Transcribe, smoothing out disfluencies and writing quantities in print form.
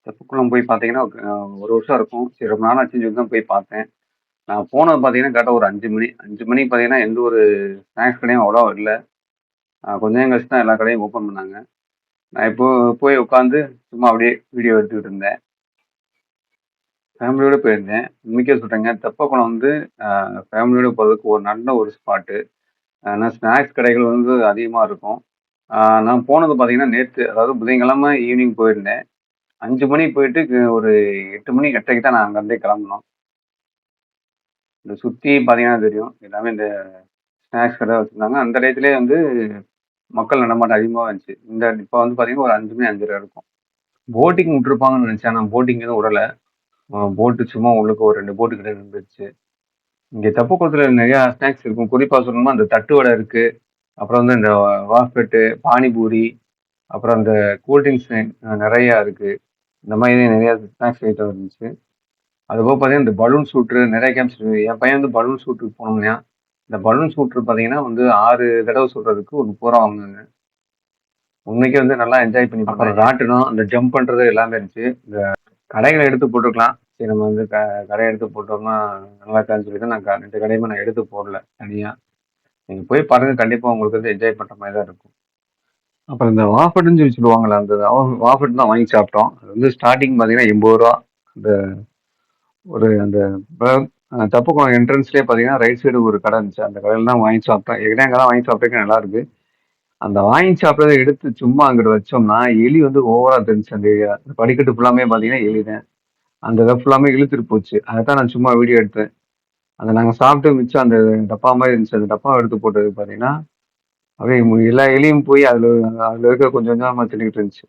தெப்பக்குளம் போய் பார்த்தீங்கன்னா, 1 வருஷம் இருக்கும். சரி ரொம்ப நாள் ஆச்சுன்னு சொல்லி தான் போய் பார்த்தேன். நான் போனது பார்த்தீங்கன்னா, கரெக்ட்டா ஒரு 5 மணி. 5 மணிக்கு பார்த்தீங்கன்னா, எந்த ஒரு ஸ்நாக்ஸ் கடையும் அவ்வளவா இல்ல. கொஞ்ச நேரம் கழிச்சு தான் எல்லா கடையும் ஓப்பன் பண்ணாங்க. நான் இப்போ போய் உட்காந்து சும்மா அப்படியே வீடியோ எடுத்துக்கிட்டு இருந்தேன். ஃபேமிலியோட போயிருந்தேன். உண்மைக்கே சொல்றேங்க, தெப்பக்குளம் வந்து அ ஃபேமிலியோட போறதுக்கு ஒரு நல்ல ஒரு ஸ்பாட்டு. ஏன்னா ஸ்நாக்ஸ் கடைகள் வந்து அதிகமா இருக்கும். அ நான் போனது பார்த்தீங்கன்னா, நேத்து அதாவது புதன்கிழமை ஈவினிங் போயிருந்தேன். 5 மணிக்கு போயிட்டு ஒரு 8 மணி 8:30க்கு தான் நான் அங்கருந்தே கிளம்புனோம். இந்த சுத்தி பார்த்தீங்கன்னா தெரியும். எல்லாமே இந்த ஸ்நாக்ஸ் கடை வச்சிருந்தாங்க. அந்த டயத்திலேயே வந்து மக்கள் நடமாட்டம் அதிகமா இருந்துச்சு. இப்ப வந்து பார்த்தீங்கன்னா, ஒரு 5 மணி 5:30 இருக்கும். போட்டிங் விட்டுருப்பாங்கன்னு நெனச்சேன். ஆனா போட்டிங் எதுவும் விடல. போட்டு சும்மா உள்ளுக்க ஒரு 2 போட்டு கிட்ட நின்றுச்சு. இங்க தெப்பக்குளத்துல நெறையா ஸ்நாக்ஸ் இருக்கும். குறிப்பா சொல்லணும்னா, அந்த தட்டு வடை இருக்கு. அப்புறம் வந்து இந்த வாஃபெட்டு, பானிபூரி, அப்புறம் அந்த கூல் ட்ரிங்க்ஸ் நெறையா இருக்கு. இந்த மாரி நெறையா ஸ்நாக்ஸ் ஐட்டம் இருந்துச்சு. அதுபோக பார்த்தீங்கன்னா, இந்த பலூன் ஷூட்ரு நெறைய கேம்ஸ் இருக்கு. என் பையன் வந்து பலூன் ஷூட்டுக்கு போனோம்னான். இந்த பலூன் ஷூட்ரு பார்த்தீங்கன்னா வந்து 6 தடவ சுடுறதுக்கு ஒரு ரூ. 30 வாங்குனாங்க. உண்மைக்கே வந்து நல்லா என்ஜாய் பண்ணி அப்புறம் ராட்டினம், அந்த ஜம்ப் பண்றது எல்லாமே இருந்துச்சு. இந்த கடைகள எடுத்து போட்டுருக்கலாம். சரி நம்ம வந்து கடைய எடுத்து போட்டோம்னா நல்லா இருக்காதுன்னு சொல்லி தான் நான் 2 கடையுமே நான் எடுத்து போடல தனியா. நீங்க போய் பாருங்க. கண்டிப்பா உங்களுக்கு வந்து என்ஜாய் பண்ற மாரி தான் இருக்கும். அப்புறம் இந்த வாஃபட்டுன்னு சொல்லி சொல்லுவாங்கல்ல, அந்த வாஃபட் தான் வாங்கி சாப்பிட்டோம். அது வந்து ஸ்டார்ட்டிங் பார்த்தீங்கன்னா ரூ. 80. அந்த ஒரு அந்த ப தெப்பக்குளம் என்ட்ரன்ஸ்லயே பார்த்தீங்கன்னா, ரைட் சைடு ஒரு கடை இருந்துச்சு. அந்த கடையில தான் வாங்கி சாப்பிட்டேன். ஏற்கனவே அங்க தான் வாங்கி சாப்பிட்டுருக்கேன். நல்லாருக்கு. அந்த வாங்கி சாப்பிட்டத எடுத்து சும்மா அங்கிட்டு வச்சோம்னா, எலி வந்து ஓவரா தெரிஞ்சுச்சு அந்த ஏரியா. அந்த படிக்கட்டு ஃபுல்லாமே பார்த்தீங்கன்னா எலி தான். அந்த இத ஃபுல்லாமே இழுத்துட்டு போச்சு. அதத்தான் நான் சும்மா வீடியோ எடுத்தேன். அத நாங்க சாப்பிட்டு மிச்சம் அந்த டப்பா மாரி இருந்துச்சு. அந்த டப்பாவ எடுத்து போட்டது பார்த்தீங்கன்னா, அப்படியே எல்லா எலியும் போய் அதுல அதுல இருக்க கொஞ்சம் கொஞ்சமா தின்னுகிட்டு இருந்துச்சு.